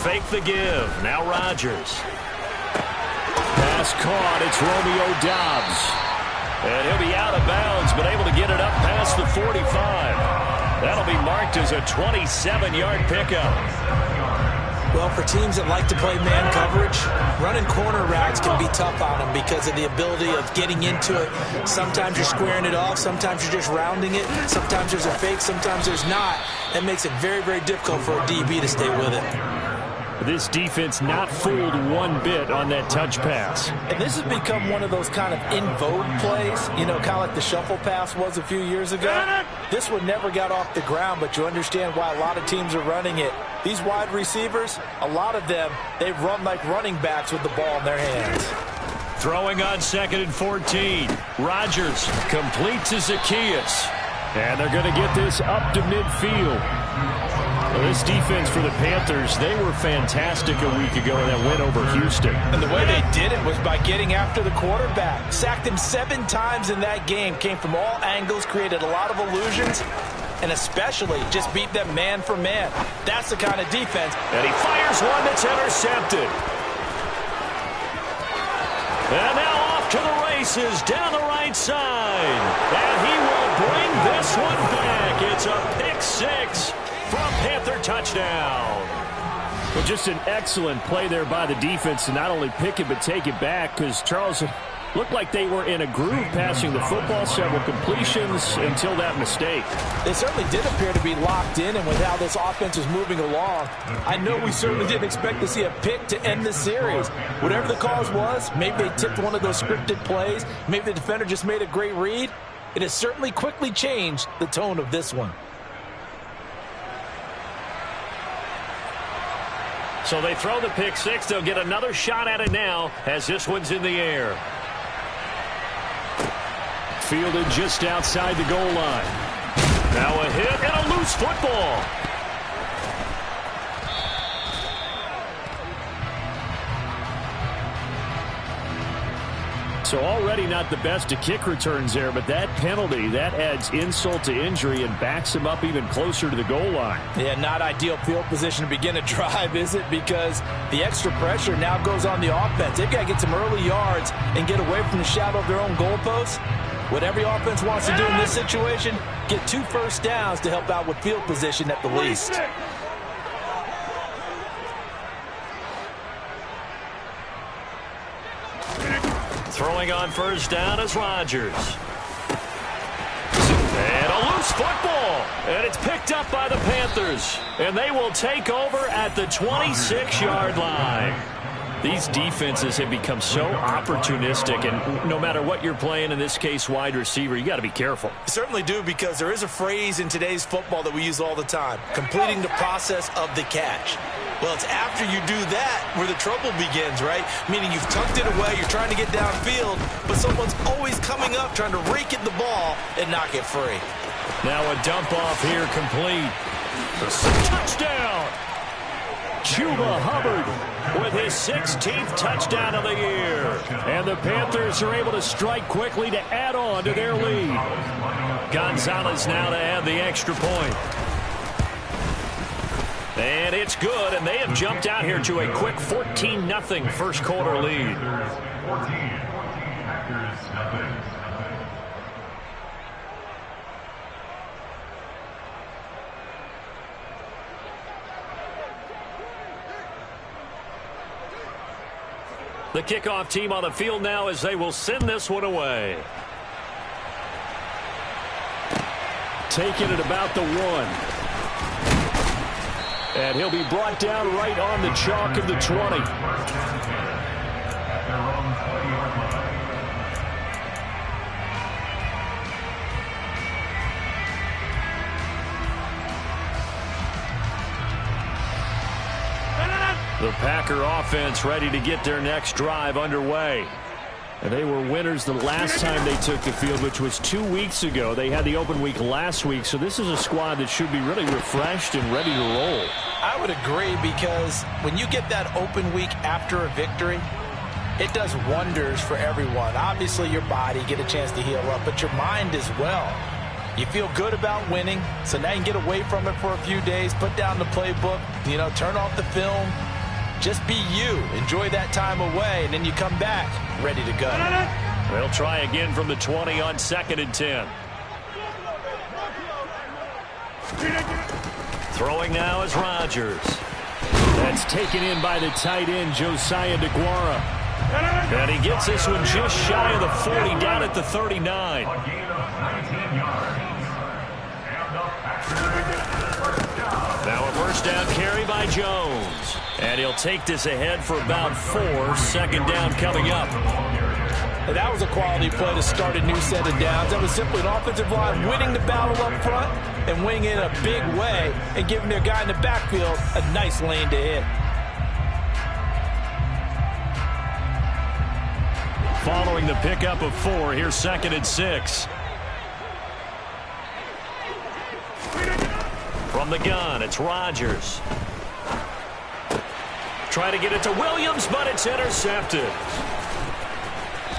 fake the give. Now Rodgers. Pass caught. It's Romeo Doubs. And he'll be out of bounds, but able to get it up past the 45. That'll be marked as a 27-yard pickup. Well, for teams that like to play man coverage, running corner routes can be tough on them because of the ability of getting into it. Sometimes you're squaring it off. Sometimes you're just rounding it. Sometimes there's a fake. Sometimes there's not. That makes it very, very difficult for a DB to stay with it. This defense not fooled one bit on that touch pass. And this has become one of those kind of in vogue plays, you know, kind of like the shuffle pass was a few years ago. This one never got off the ground, but you understand why a lot of teams are running it. These wide receivers, a lot of them, they run like running backs with the ball in their hands. Throwing on 2nd and 14. Rodgers complete to Zaccheaus. And they're going to get this up to midfield. Well, this defense for the Panthers, they were fantastic a week ago in that win over Houston. And the way they did it was by getting after the quarterback. Sacked him 7 times in that game. Came from all angles, created a lot of illusions, and especially just beat them man for man. That's the kind of defense. And he fires one that's intercepted. And now off to the races down the right side. And he will bring this one back. It's a pick-6. From Panther touchdown. Well, just an excellent play there by the defense to not only pick it but take it back, because Charles looked like they were in a groove passing the football, several completions until that mistake. They certainly did appear to be locked in, and with how this offense was moving along, I know we certainly didn't expect to see a pick to end the series. Whatever the cause was, maybe they tipped one of those scripted plays, maybe the defender just made a great read. It has certainly quickly changed the tone of this one. So they throw the pick-6. They'll get another shot at it now as this one's in the air. Fielded just outside the goal line. Now a hit and a loose football. So already not the best of kick returns there, but that penalty, that adds insult to injury and backs him up even closer to the goal line. Yeah, not ideal field position to begin a drive, is it? Because the extra pressure now goes on the offense. They've got to get some early yards and get away from the shadow of their own goalposts. What every offense wants to do in this situation, get 2 first downs to help out with field position at the least. Throwing on first down is Rodgers. And a loose football. And it's picked up by the Panthers. And they will take over at the 26-yard line. These defenses have become so opportunistic, and no matter what you're playing, in this case wide receiver, you got to be careful. You certainly do, because there is a phrase in today's football that we use all the time, completing the process of the catch. Well, it's after you do that where the trouble begins, right? Meaning you've tucked it away, you're trying to get downfield, but someone's always coming up trying to rake at the ball and knock it free. Now a dump off here complete. Touchdown! Chuba Hubbard with his 16th touchdown of the year. And the Panthers are able to strike quickly to add on to their lead. Gonzalez now to add the extra point. And it's good, and they have jumped out here to a quick 14-0 first quarter lead. The kickoff team on the field now as they will send this one away. Taking it about the 1. And he'll be brought down right on the chalk of the 20. The Packer offense ready to get their next drive underway. And they were winners the last time they took the field, which was 2 weeks ago. They had the open week last week, so this is a squad that should be really refreshed and ready to roll. I would agree, because when you get that open week after a victory, it does wonders for everyone. Obviously, your body, get a chance to heal up, but your mind as well. You feel good about winning, so now you can get away from it for a few days, put down the playbook, turn off the film, Just be you. Enjoy that time away, and then you come back ready to go. They'll try again from the 20 on 2nd and 10. Throwing now is Rodgers. That's taken in by the tight end, Josiah DeGuara. And he gets this one just shy of the 40, down at the 39. Now a first down carry by Jones. And he'll take this ahead for about 4. 2nd down coming up. And that was a quality play to start a new set of downs. That was simply an offensive line winning the battle up front and winning it in a big way and giving their guy in the backfield a nice lane to hit. Following the pickup of 4, here's 2nd and 6. From the gun, it's Rodgers. Try to get it to Williams, but it's intercepted.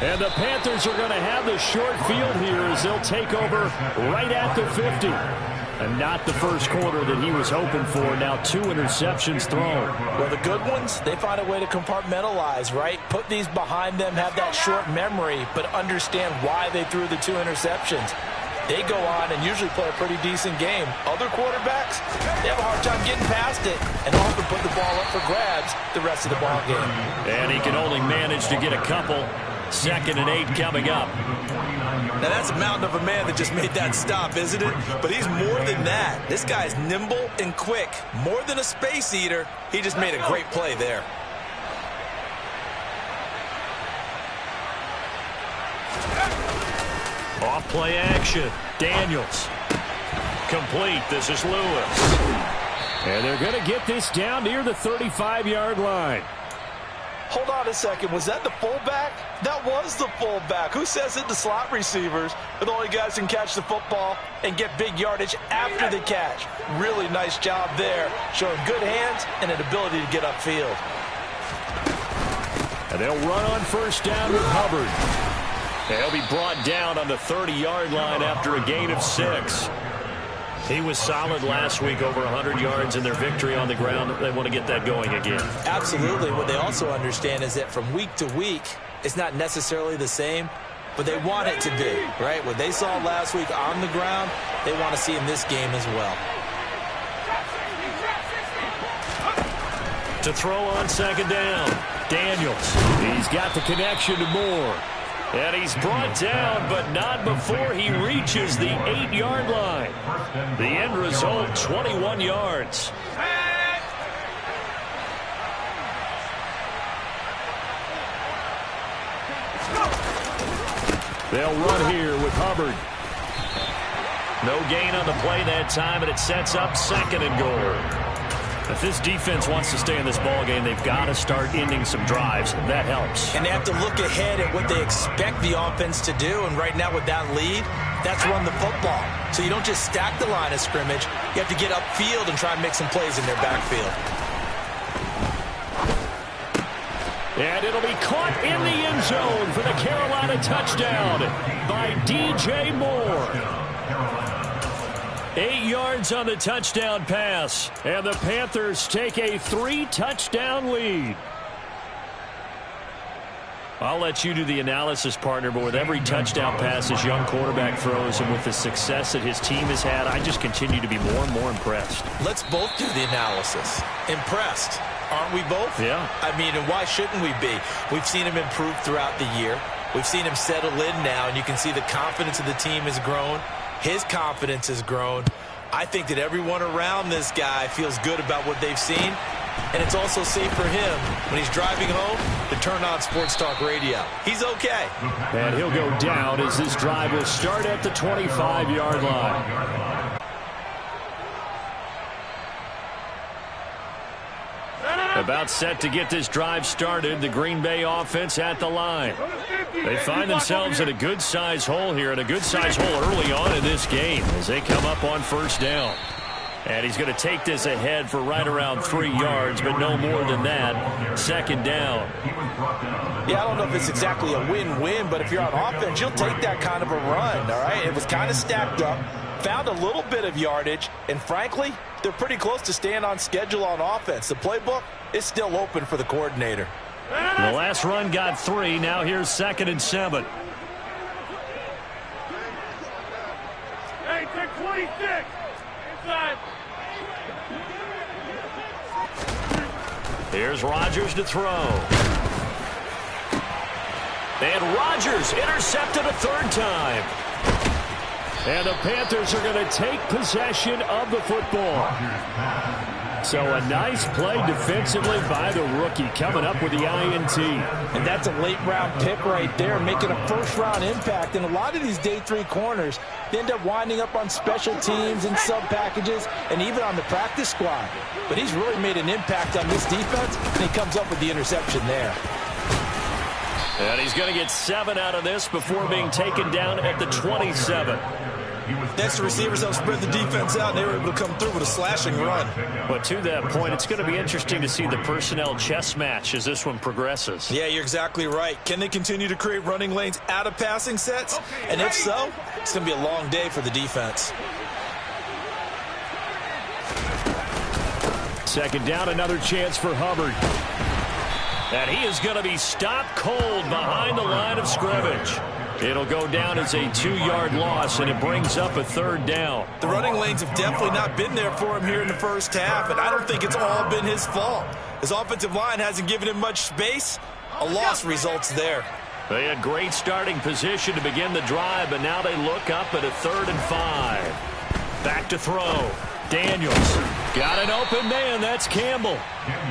And the Panthers are going to have the short field here as they'll take over right at the 50. And not the first quarter that he was hoping for. Now 2 interceptions thrown. Well, the good ones, they find a way to compartmentalize, right? Put these behind them, have that short memory, but understand why they threw the 2 interceptions. They go on and usually play a pretty decent game. Other quarterbacks, they have a hard time getting past it and often put the ball up for grabs the rest of the ball game. And he can only manage to get a couple. 2nd and 8 coming up. Now that's a mountain of a man that just made that stop, isn't it? But he's more than that. This guy's nimble and quick. More than a space eater. He just made a great play there. Off play action. Daniels. Complete. This is Lewis. And they're going to get this down near the 35-yard line. Hold on a second. Was that the fullback? That was the fullback. Who says it? The slot receivers are the only guys who can catch the football and get big yardage after the catch. Really nice job there, showing good hands and an ability to get upfield. And they'll run on first down with Hubbard. And he'll be brought down on the 30-yard line after a gain of 6. He was solid last week, over 100 yards in their victory on the ground. They want to get that going again. Absolutely. What they also understand is that from week to week, it's not necessarily the same, but they want it to be, right? What they saw last week on the ground, they want to see in this game as well. To throw on 2nd down, Daniels. He's got the connection to Moore. And he's brought down, but not before he reaches the 8-yard line. The end result, 21 yards. They'll run here with Hubbard. No gain on the play that time, and it sets up 2nd and goal. If this defense wants to stay in this ballgame, they've got to start ending some drives. That helps. And they have to look ahead at what they expect the offense to do. And right now with that lead, that's run the football. So you don't just stack the line of scrimmage. You have to get upfield and try and make some plays in their backfield. And it'll be caught in the end zone for the Carolina touchdown by DJ Moore. 8 yards on the touchdown pass, and the Panthers take a 3-touchdown lead. I'll let you do the analysis, partner, but with every touchdown pass his young quarterback throws and with the success that his team has had, I just continue to be more and more impressed. Let's both do the analysis. Impressed, aren't we both? Yeah. I mean, and why shouldn't we be? We've seen him improve throughout the year. We've seen him settle in now, and you can see the confidence of the team has grown. His confidence has grown. I think that everyone around this guy feels good about what they've seen, and it's also safe for him when he's driving home to turn on Sports Talk Radio. He's okay. And he'll go down as this drive will start at the 25-yard line. About set to get this drive started, the Green Bay offense at the line. They find themselves in a good-sized hole here, and a good-sized hole early on in this game as they come up on first down. And he's going to take this ahead for right around 3 yards, but no more than that. 2nd down. Yeah, I don't know if it's exactly a win-win, but if you're on offense, you'll take that kind of a run, all right? It was kind of stacked up, found a little bit of yardage, and frankly, they're pretty close to staying on schedule on offense. The playbook, it's still open for the coordinator. The last run got 3. Now here's 2nd and 7. Hey, take 26. Inside. Here's Rodgers to throw. And Rodgers intercepted a 3rd time. And the Panthers are going to take possession of the football. So a nice play defensively by the rookie, coming up with the INT. And that's a late-round pick right there, making a first-round impact. And a lot of these day 3 corners, they end up winding up on special teams and sub-packages and even on the practice squad. But he's really made an impact on this defense, and he comes up with the interception there. And he's going to get 7 out of this before being taken down at the 27. Next, the receivers help spread the defense out, and they were able to come through with a slashing run. But to that point, it's going to be interesting to see the personnel chess match as this one progresses. Yeah, you're exactly right. Can they continue to create running lanes out of passing sets? And if so, it's going to be a long day for the defense. 2nd down, another chance for Hubbard. And he is going to be stopped cold behind the line of scrimmage. It'll go down as a 2-yard loss, and it brings up a 3rd down. The running lanes have definitely not been there for him here in the first half, and I don't think it's all been his fault. His offensive line hasn't given him much space. A loss results there. They had great starting position to begin the drive, but now they look up at a 3rd and 5. Back to throw. Daniels got an open man. That's Campbell.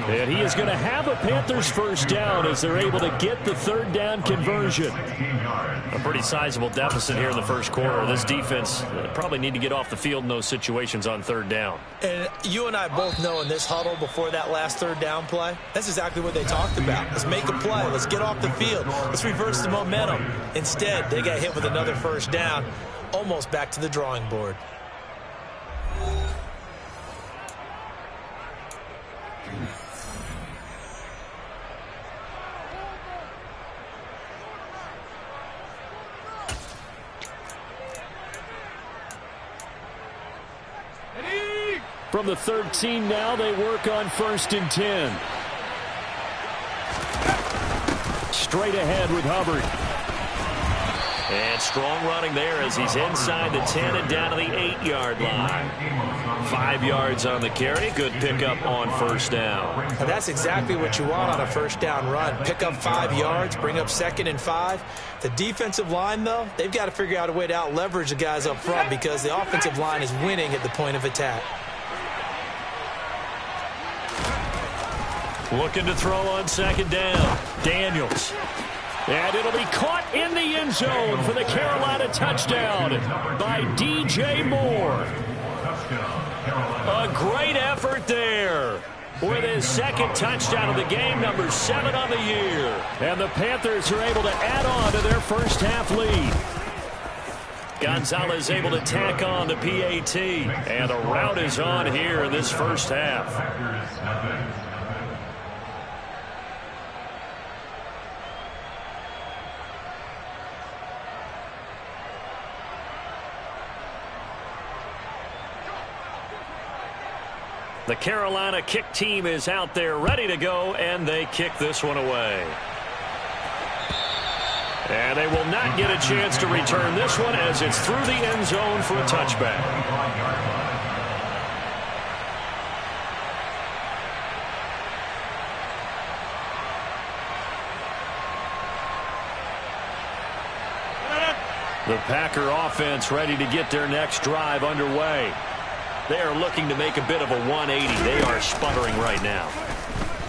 And he is going to have a Panthers 1st down as they're able to get the 3rd down conversion. A pretty sizable deficit here in the 1st quarter. This defense probably need to get off the field in those situations on 3rd down. And you and I both know in this huddle before that last 3rd down play, that's exactly what they talked about. Let's make a play. Let's get off the field. Let's reverse the momentum. Instead, they got hit with another 1st down, almost back to the drawing board. From the 13 now, they work on 1st and 10. Straight ahead with Hubbard. And strong running there as he's inside the 10 and down to the 8-yard line. 5 yards on the carry. Good pickup on 1st down. And that's exactly what you want on a 1st down run. Pick up 5 yards, bring up 2nd and 5. The defensive line, though, they've got to figure out a way to out-leverage the guys up front because the offensive line is winning at the point of attack. Looking to throw on 2nd down. Daniels. And it'll be caught in the end zone for the Carolina touchdown by DJ Moore. A great effort there with his 2nd touchdown of the game, number 7 on the year. And the Panthers are able to add on to their 1st half lead. Gonzalez able to tack on the PAT. And the route is on here in this 1st half. The Carolina kick team is out there ready to go, and they kick this one away. And they will not get a chance to return this one as it's through the end zone for a touchback. The Packer offense ready to get their next drive underway. They are looking to make a bit of a 180. They are sputtering right now.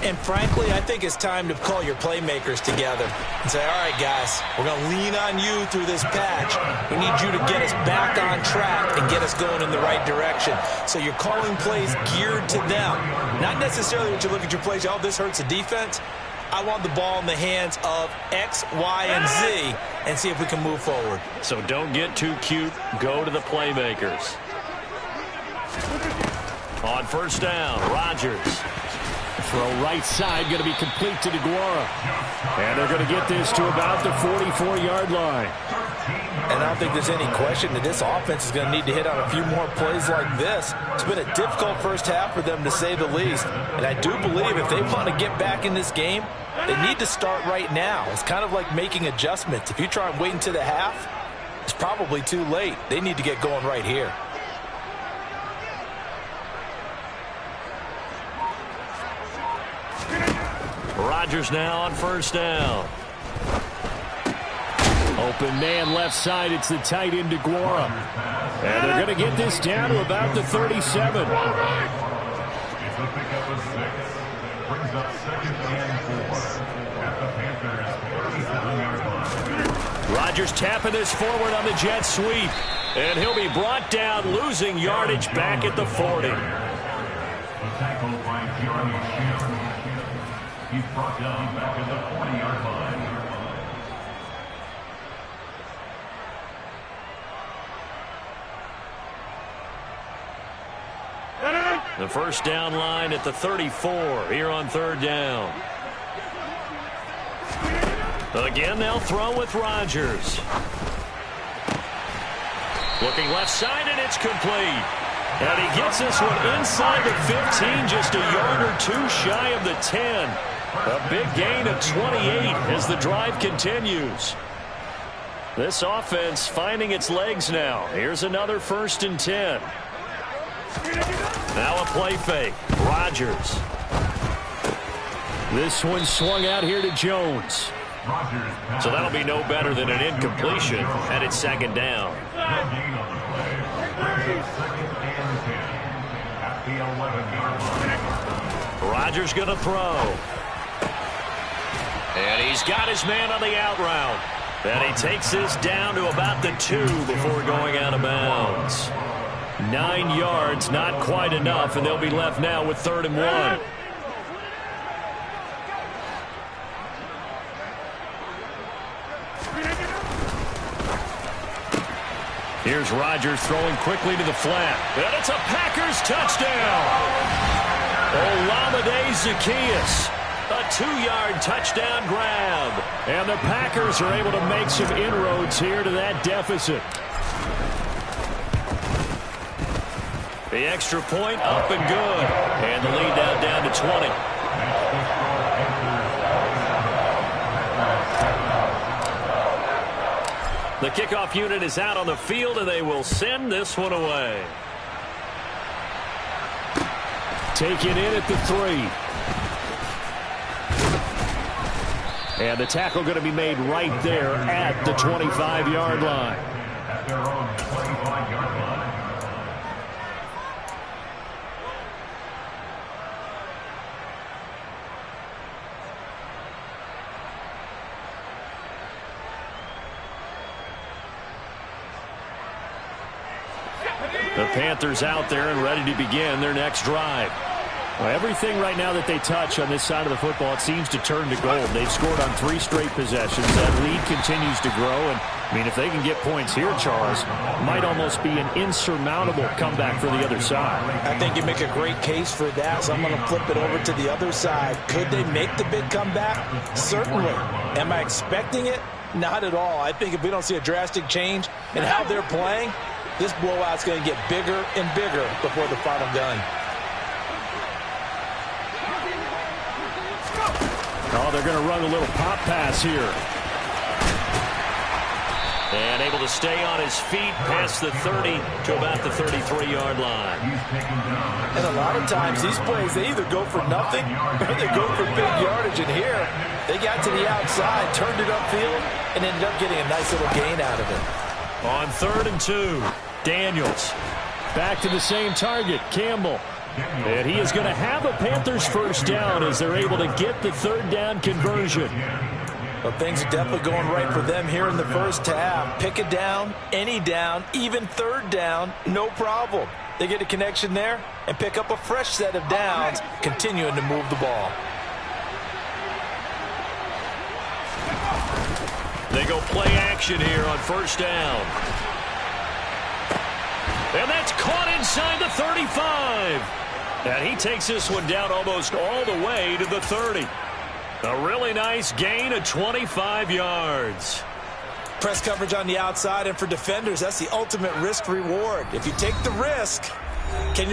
And frankly, I think it's time to call your playmakers together and say, all right, guys, we're going to lean on you through this patch. We need you to get us back on track and get us going in the right direction. So you're calling plays geared to them. Not necessarily that you look at your plays, oh, this hurts the defense. I want the ball in the hands of X, Y, and Z and see if we can move forward. So don't get too cute. Go to the playmakers. On 1st down, Rodgers. Throw right side, going to be complete to DeGuara. And they're going to get this to about the 44-yard line. And I don't think there's any question that this offense is going to need to hit on a few more plays like this. It's been a difficult first half for them, to say the least. And I do believe if they want to get back in this game, they need to start right now. It's kind of like making adjustments. If you try and wait until the half, it's probably too late. They need to get going right here. Rodgers now on first down. Open man left side. It's the tight end DeGuara. And they're going to get this down to about the 37. Rodgers tapping this forward on the jet sweep. And he'll be brought down, losing yardage back at the 40. He's brought down back at the 40-yard line. The first down line at the 34 here on third down. Again, they'll throw with Rodgers. Looking left side, and it's complete. And he gets this one inside the 15, just a yard or two shy of the 10. A big gain of 28 as the drive continues. This offense finding its legs now. Here's another 1st and 10. Now a play fake. Rodgers. This one swung out here to Jones. So that'll be no better than an incompletion, and it's 2nd down. Rodgers going to throw. And he's got his man on the out route. And he takes this down to about the 2 before going out of bounds. 9 yards, not quite enough, and they'll be left now with 3rd and 1. Here's Rodgers throwing quickly to the flat. And it's a Packers touchdown. Olamide Zaccheaus. A 2-yard touchdown grab. And the Packers are able to make some inroads here to that deficit. The extra point up and good. And the lead now down to 20. The kickoff unit is out on the field, and they will send this one away. Taken in at the 3. And the tackle going to be made right there at the 25-yard line. At their own 25-yard line. The Panthers out there and ready to begin their next drive. Well, everything right now that they touch on this side of the football, it seems to turn to gold. They've scored on 3 straight possessions. That lead continues to grow. And, I mean, if they can get points here, Charles, it might almost be an insurmountable comeback for the other side. I think you make a great case for that, so I'm going to flip it over to the other side. Could they make the big comeback? Certainly. Am I expecting it? Not at all. I think if we don't see a drastic change in how they're playing, this blowout's going to get bigger and bigger before the final gun. Oh, they're going to run a little pop pass here. And able to stay on his feet past the 30 to about the 33-yard line. And a lot of times these plays, they either go for nothing or they go for big yardage. And here, they got to the outside, turned it upfield, and ended up getting a nice little gain out of it. On 3rd and 2, Daniels. Back to the same target, Campbell. And he is going to have a Panthers first down as they're able to get the 3rd down conversion. Well, things are definitely going right for them here in the first half. Pick it down, any down, even 3rd down, no problem. They get a connection there and pick up a fresh set of downs, continuing to move the ball. They go play action here on first down. And that's caught inside the 35. And he takes this one down almost all the way to the 30. A really nice gain of 25 yards. Press coverage on the outside, and for defenders, that's the ultimate risk-reward. If you take the risk, can you